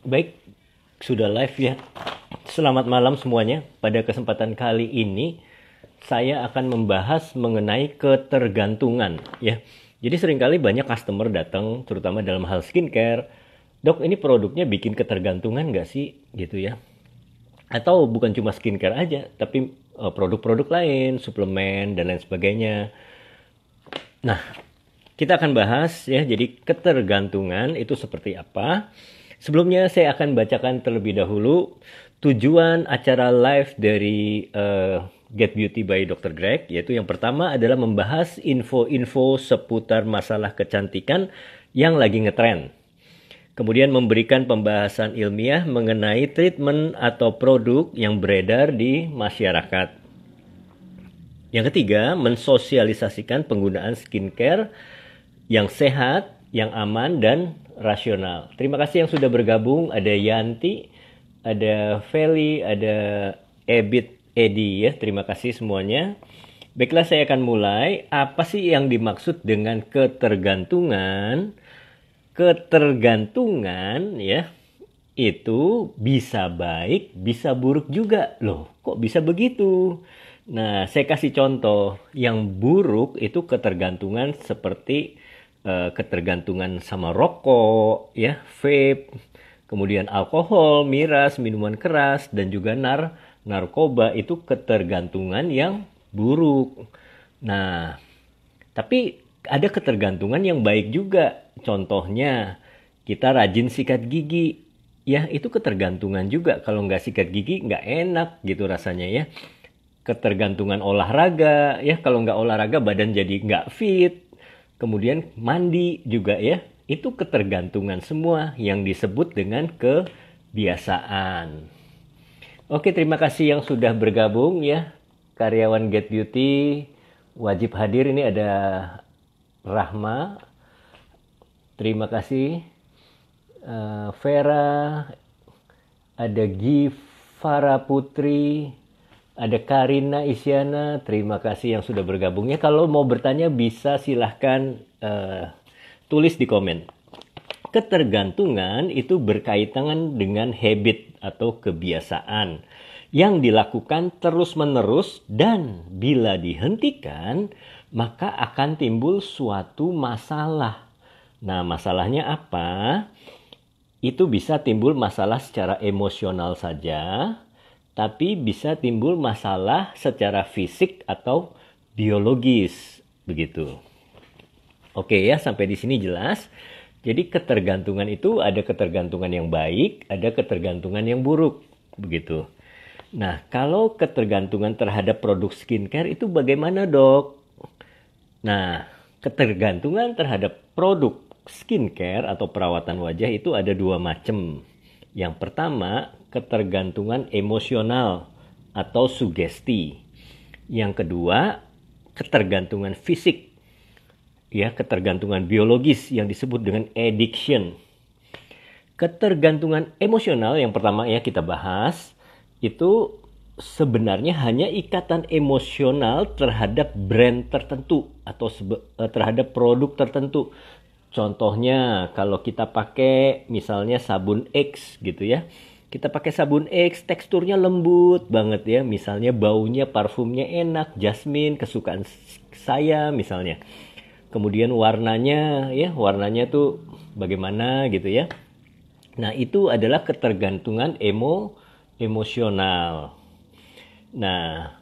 Baik, sudah live ya. Selamat malam semuanya. Pada kesempatan kali ini saya akan membahas mengenai ketergantungan ya. Jadi seringkali banyak customer datang terutama dalam hal skincare. Dok, ini produknya bikin ketergantungan nggak sih? Gitu ya. Atau bukan cuma skincare aja, tapi produk-produk lain, suplemen dan lain sebagainya. Nah, kita akan bahas ya, jadi ketergantungan itu seperti apa. Sebelumnya saya akan bacakan terlebih dahulu tujuan acara live dari Get Beauty by Dr. Greg, yaitu yang pertama adalah membahas info-info seputar masalah kecantikan yang lagi ngetren. Kemudian memberikan pembahasan ilmiah mengenai treatment atau produk yang beredar di masyarakat. Yang ketiga, mensosialisasikan penggunaan skincare yang sehat, yang aman, dan rasional. Terima kasih yang sudah bergabung. Ada Yanti, ada Feli, ada Ebit, Edi ya. Terima kasih semuanya. Baiklah, saya akan mulai. Apa sih yang dimaksud dengan ketergantungan? Ketergantungan ya, itu bisa baik, bisa buruk juga. Loh, kok bisa begitu? Nah, saya kasih contoh. Yang buruk itu ketergantungan seperti ketergantungan sama rokok, ya, vape, kemudian alkohol, miras, minuman keras, dan juga narkoba itu ketergantungan yang buruk. Nah, tapi ada ketergantungan yang baik juga. Contohnya, kita rajin sikat gigi. Ya, itu ketergantungan juga. Kalau nggak sikat gigi, nggak enak gitu rasanya ya. Ketergantungan olahraga. Ya, kalau nggak olahraga, badan jadi nggak fit. Kemudian mandi juga ya. Itu ketergantungan semua yang disebut dengan kebiasaan. Oke, terima kasih yang sudah bergabung ya. Karyawan Get Beauty wajib hadir. Ini ada Rahma, terima kasih. Vera, ada Gifara Putri, ada Karina Isyana, terima kasih yang sudah bergabung. Ya, kalau mau bertanya bisa silahkan tulis di komen. Ketergantungan itu berkaitan dengan habit atau kebiasaan yang dilakukan terus-menerus dan bila dihentikan maka akan timbul suatu masalah. Nah, masalahnya apa? Itu bisa timbul masalah secara emosional saja, tapi bisa timbul masalah secara fisik atau biologis, begitu. Oke ya, sampai di sini jelas. Jadi ketergantungan itu ada ketergantungan yang baik, ada ketergantungan yang buruk, begitu. Nah, kalau ketergantungan terhadap produk skincare itu bagaimana, Dok? Nah, ketergantungan terhadap produk skincare atau perawatan wajah itu ada dua macam. Yang pertama, ketergantungan emosional atau sugesti. Yang kedua, ketergantungan fisik. Ya, ketergantungan biologis yang disebut dengan addiction. Ketergantungan emosional yang pertama ya kita bahas, itu sebenarnya hanya ikatan emosional terhadap brand tertentu atau terhadap produk tertentu. Contohnya kalau kita pakai misalnya sabun X gitu ya. Kita pakai sabun X, teksturnya lembut banget ya. Misalnya baunya, parfumnya enak, jasmine, kesukaan saya misalnya. Kemudian warnanya ya, warnanya tuh bagaimana gitu ya. Nah, itu adalah ketergantungan emosional. Nah,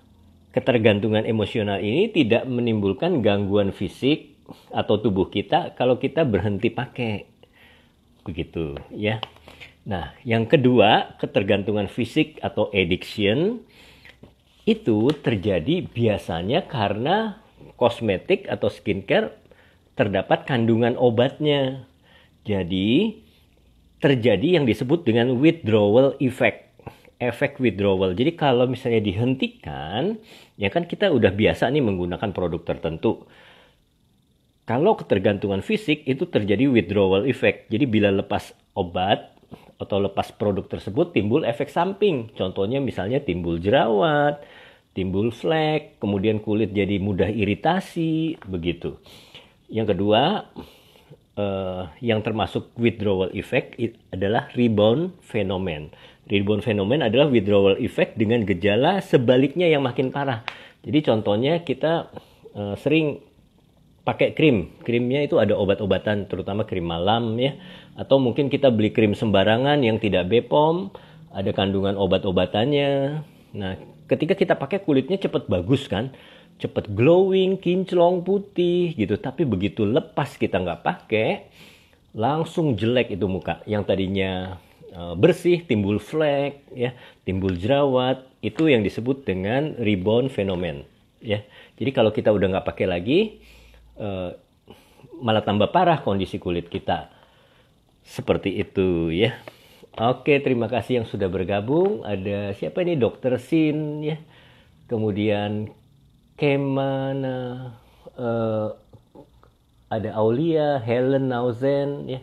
ketergantungan emosional ini tidak menimbulkan gangguan fisik atau tubuh kita kalau kita berhenti pakai. Begitu ya. Nah, yang kedua, ketergantungan fisik atau addiction itu terjadi biasanya karena kosmetik atau skincare terdapat kandungan obatnya. Jadi, terjadi yang disebut dengan withdrawal effect. Efek withdrawal. Jadi kalau misalnya dihentikan, ya kan kita udah biasa nih menggunakan produk tertentu. Kalau ketergantungan fisik itu terjadi withdrawal effect. Jadi bila lepas obat atau lepas produk tersebut timbul efek samping. Contohnya misalnya timbul jerawat, timbul flek, kemudian kulit jadi mudah iritasi, begitu. Yang kedua, yang termasuk withdrawal effect adalah rebound phenomenon. Rebound phenomenon adalah withdrawal effect dengan gejala sebaliknya yang makin parah. Jadi contohnya kita sering pakai krim. Krimnya itu ada obat-obatan, terutama krim malam ya. Atau mungkin kita beli krim sembarangan yang tidak BPOM, ada kandungan obat-obatannya. Nah, ketika kita pakai kulitnya cepat bagus kan, cepat glowing, kinclong, putih gitu. Tapi begitu lepas kita nggak pakai, langsung jelek itu muka. Yang tadinya bersih, timbul flek, ya, timbul jerawat. Itu yang disebut dengan rebound phenomenon. Ya, jadi kalau kita udah nggak pakai lagi, malah tambah parah kondisi kulit kita. Seperti itu ya. Oke, terima kasih yang sudah bergabung. Ada siapa ini? Dokter Sin ya. Kemudian Kemana, ada Aulia, Helen Nauzen ya.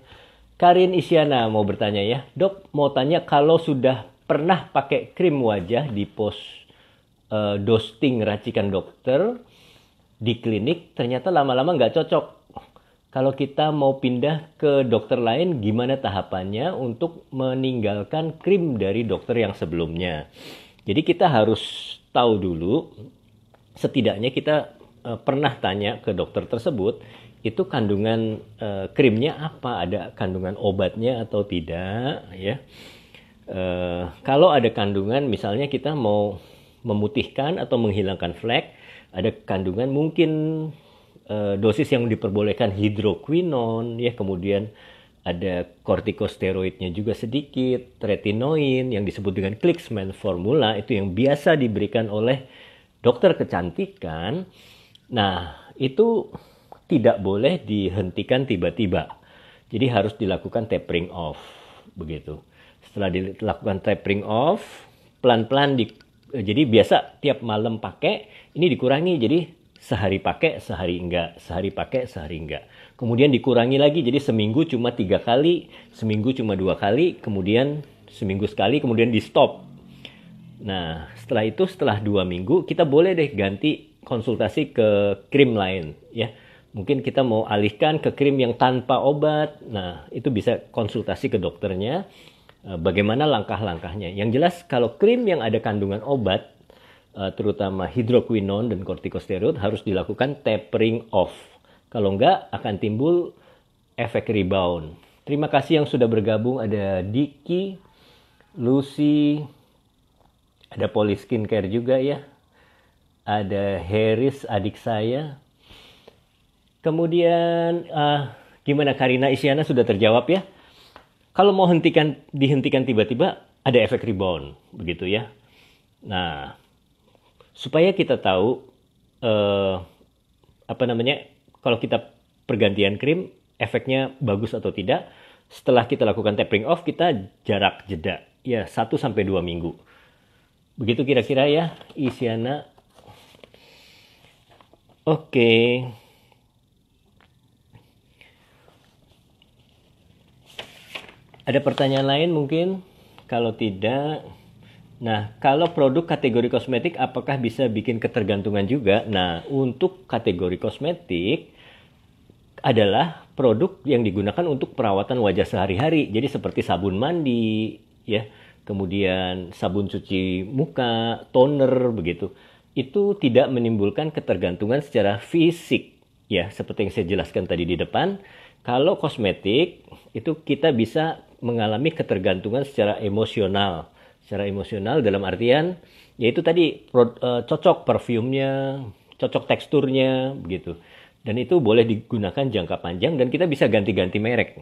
Karin Isyana mau bertanya ya. Dok, mau tanya kalau sudah pernah pakai krim wajah di pos dosting racikan dokter di klinik, ternyata lama-lama nggak cocok. Kalau kita mau pindah ke dokter lain, gimana tahapannya untuk meninggalkan krim dari dokter yang sebelumnya? Jadi kita harus tahu dulu, setidaknya kita pernah tanya ke dokter tersebut, itu kandungan krimnya apa? Ada kandungan obatnya atau tidak? Ya. Kalau ada kandungan, misalnya kita mau memutihkan atau menghilangkan flek, ada kandungan mungkin dosis yang diperbolehkan hidroquinon ya, kemudian ada kortikosteroidnya juga sedikit, tretinoin yang disebut dengan Klicksmann formula, itu yang biasa diberikan oleh dokter kecantikan. Nah, itu tidak boleh dihentikan tiba-tiba. Jadi harus dilakukan tapering off begitu. Setelah dilakukan tapering off, pelan-pelan jadi biasa tiap malam pakai, ini dikurangi jadi sehari pakai, sehari enggak, sehari pakai, sehari enggak. Kemudian dikurangi lagi, jadi seminggu cuma 3 kali, seminggu cuma 2 kali, kemudian seminggu sekali, kemudian di stop. Nah, setelah itu, setelah 2 minggu, kita boleh deh ganti konsultasi ke krim lain ya. Mungkin kita mau alihkan ke krim yang tanpa obat. Nah, itu bisa konsultasi ke dokternya. Bagaimana langkah-langkahnya. Yang jelas kalau krim yang ada kandungan obat, terutama hidroquinon dan kortikosteroid, harus dilakukan tapering off. Kalau enggak akan timbul efek rebound. Terima kasih yang sudah bergabung. Ada Diki, Lucy, ada Poli Skincare juga ya. Ada Harris, adik saya. Kemudian gimana Karina Isyana, sudah terjawab ya? Kalau mau dihentikan tiba-tiba, ada efek rebound, begitu ya. Nah, supaya kita tahu kalau kita pergantian krim, efeknya bagus atau tidak, setelah kita lakukan tapering off, kita jarak jeda, ya 1-2 minggu. Begitu kira-kira ya, Isyana. Oke. Ada pertanyaan lain mungkin? Kalau tidak, nah kalau produk kategori kosmetik apakah bisa bikin ketergantungan juga? Nah, untuk kategori kosmetik adalah produk yang digunakan untuk perawatan wajah sehari-hari. Jadi seperti sabun mandi, ya, kemudian sabun cuci muka, toner, begitu. Itu tidak menimbulkan ketergantungan secara fisik, ya, seperti yang saya jelaskan tadi di depan. Kalau kosmetik itu kita bisa mengalami ketergantungan secara emosional. Secara emosional dalam artian yaitu tadi cocok parfumnya, cocok teksturnya begitu. Dan itu boleh digunakan jangka panjang dan kita bisa ganti-ganti merek.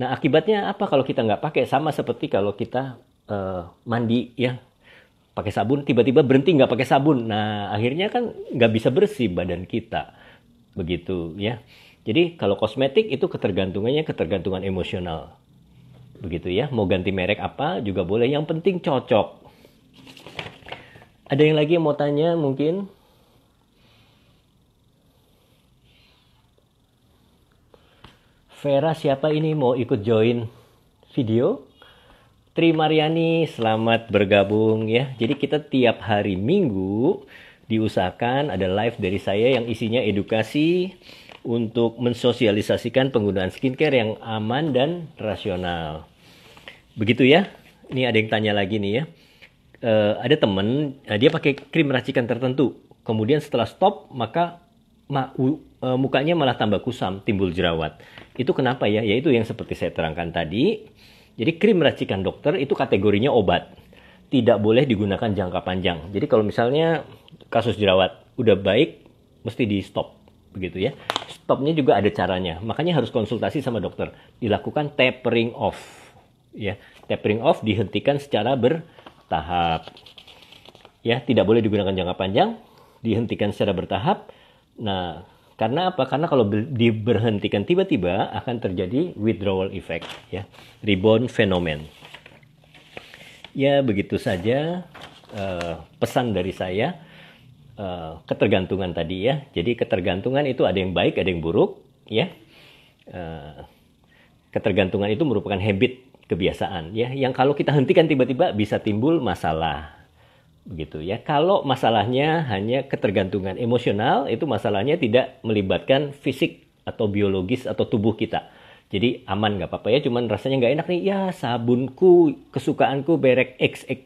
Nah, akibatnya apa kalau kita nggak pakai? Sama seperti kalau kita mandi ya, pakai sabun, tiba-tiba berhenti nggak pakai sabun. Nah, akhirnya kan nggak bisa bersih badan kita. Begitu ya. Jadi kalau kosmetik itu ketergantungan emosional. Begitu ya, mau ganti merek apa juga boleh, yang penting cocok. Ada yang lagi yang mau tanya mungkin? Vera, siapa ini mau ikut join video? Tri Mariani, selamat bergabung ya. Jadi kita tiap hari Minggu diusahakan ada live dari saya yang isinya edukasi untuk mensosialisasikan penggunaan skincare yang aman dan rasional. Begitu ya. Ini ada yang tanya lagi nih ya. Ada temen, dia pakai krim racikan tertentu. Kemudian setelah stop, maka mukanya malah tambah kusam, timbul jerawat. Itu kenapa ya? Yaitu yang seperti saya terangkan tadi. Jadi krim racikan dokter itu kategorinya obat. Tidak boleh digunakan jangka panjang. Jadi kalau misalnya kasus jerawat udah baik, mesti di stop. Begitu ya. Stopnya juga ada caranya. Makanya harus konsultasi sama dokter. Dilakukan tapering off. Ya, tapering off dihentikan secara bertahap. Ya, tidak boleh digunakan jangka panjang, dihentikan secara bertahap. Nah, karena apa? Karena kalau diberhentikan tiba-tiba akan terjadi withdrawal effect, ya, rebound phenomenon. Ya, begitu saja pesan dari saya. Ketergantungan tadi ya. Jadi ketergantungan itu ada yang baik, ada yang buruk, ya. Ketergantungan itu merupakan habit, kebiasaan, ya. Yang kalau kita hentikan tiba-tiba bisa timbul masalah. Begitu ya. Kalau masalahnya hanya ketergantungan emosional, itu masalahnya tidak melibatkan fisik atau biologis atau tubuh kita. Jadi aman, nggak apa-apa ya, cuman rasanya nggak enak nih, ya sabunku kesukaanku merek XX,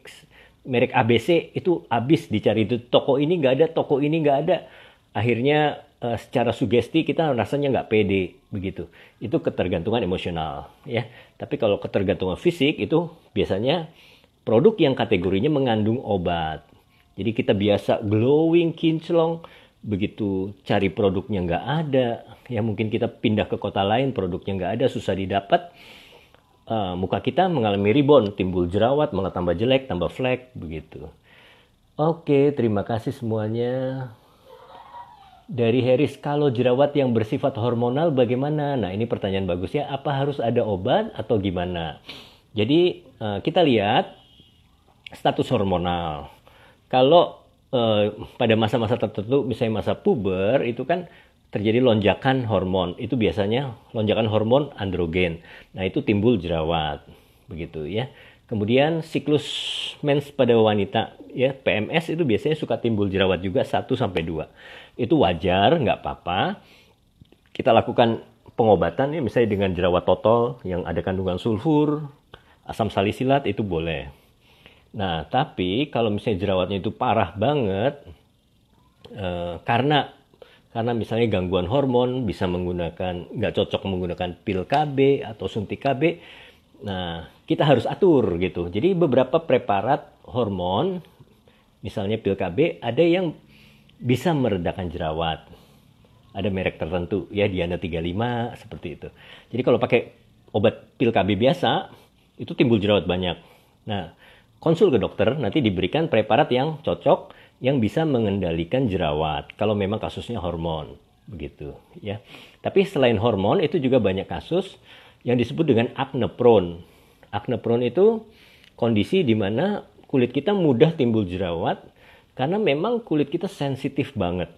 merek ABC itu habis dicari, itu toko ini nggak ada, toko ini nggak ada. Akhirnya secara sugesti kita rasanya nggak pede, begitu. Itu ketergantungan emosional ya. Tapi kalau ketergantungan fisik itu biasanya produk yang kategorinya mengandung obat. Jadi kita biasa glowing, kinclong, begitu cari produknya nggak ada, ya mungkin kita pindah ke kota lain, produknya nggak ada, susah didapat, muka kita mengalami rebound, timbul jerawat, malah tambah jelek, tambah flek, begitu. Oke, terima kasih semuanya. Dari Heris, kalau jerawat yang bersifat hormonal bagaimana? Nah, ini pertanyaan bagus ya. Apa harus ada obat atau gimana? Jadi kita lihat status hormonal. Kalau pada masa-masa tertentu, misalnya masa puber, itu kan terjadi lonjakan hormon. Itu biasanya lonjakan hormon androgen. Nah, itu timbul jerawat, begitu ya. Kemudian siklus mens pada wanita, ya PMS itu biasanya suka timbul jerawat juga 1-2. Itu wajar, nggak apa-apa. Kita lakukan pengobatan ya, misalnya dengan jerawat total yang ada kandungan sulfur, asam salisilat, itu boleh. Nah, tapi kalau misalnya jerawatnya itu parah banget, karena misalnya gangguan hormon, bisa nggak cocok menggunakan pil KB atau suntik KB, nah kita harus atur gitu. Jadi beberapa preparat hormon, misalnya pil KB, ada yang bisa meredakan jerawat. Ada merek tertentu, ya Diana 35, seperti itu. Jadi kalau pakai obat pil KB biasa, itu timbul jerawat banyak. Nah, konsul ke dokter, nanti diberikan preparat yang cocok, yang bisa mengendalikan jerawat, kalau memang kasusnya hormon, begitu ya. Tapi selain hormon, itu juga banyak kasus yang disebut dengan acne prone. Acne prone itu kondisi di mana kulit kita mudah timbul jerawat, karena memang kulit kita sensitif banget.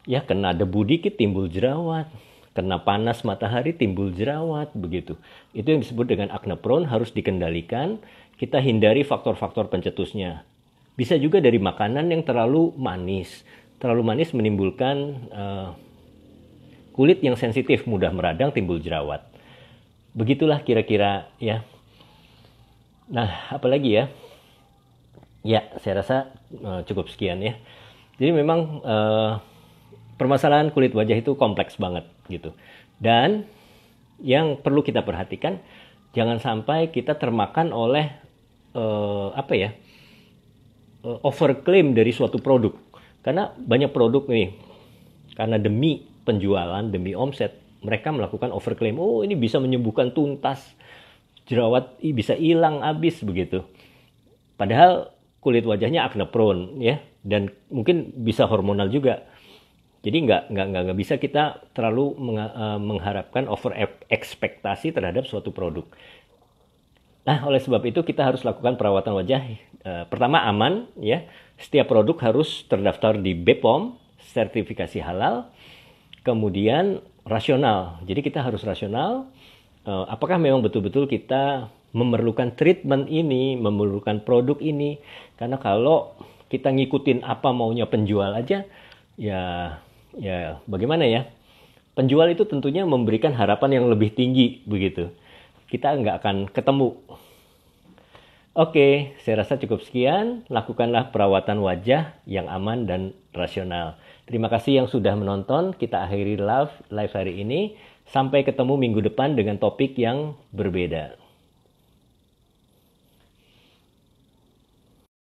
Ya, kena debu dikit timbul jerawat, kena panas matahari timbul jerawat, begitu. Itu yang disebut dengan acne prone, harus dikendalikan. Kita hindari faktor-faktor pencetusnya. Bisa juga dari makanan yang terlalu manis. Terlalu manis menimbulkan kulit yang sensitif, mudah meradang, timbul jerawat. Begitulah kira-kira ya. Nah, apalagi ya? Ya, saya rasa cukup sekian ya. Jadi memang permasalahan kulit wajah itu kompleks banget gitu. Dan yang perlu kita perhatikan, jangan sampai kita termakan oleh overclaim dari suatu produk. Karena banyak produk nih, karena demi penjualan, demi omset, mereka melakukan overclaim. Oh, ini bisa menyembuhkan tuntas, jerawat bisa hilang habis, begitu. Padahal kulit wajahnya acne prone ya, dan mungkin bisa hormonal juga. Jadi nggak bisa kita terlalu mengharapkan over ekspektasi terhadap suatu produk. Nah, oleh sebab itu kita harus lakukan perawatan wajah. Pertama, aman ya. Setiap produk harus terdaftar di BPOM, sertifikasi halal. Kemudian rasional. Jadi kita harus rasional. Apakah memang betul-betul kita memerlukan treatment ini, memerlukan produk ini? Karena kalau kita ngikutin apa maunya penjual aja, ya bagaimana ya? penjual itu tentunya memberikan harapan yang lebih tinggi begitu. Kita nggak akan ketemu. Oke, saya rasa cukup sekian. Lakukanlah perawatan wajah yang aman dan rasional. Terima kasih yang sudah menonton. Kita akhiri live hari ini. Sampai ketemu minggu depan dengan topik yang berbeda.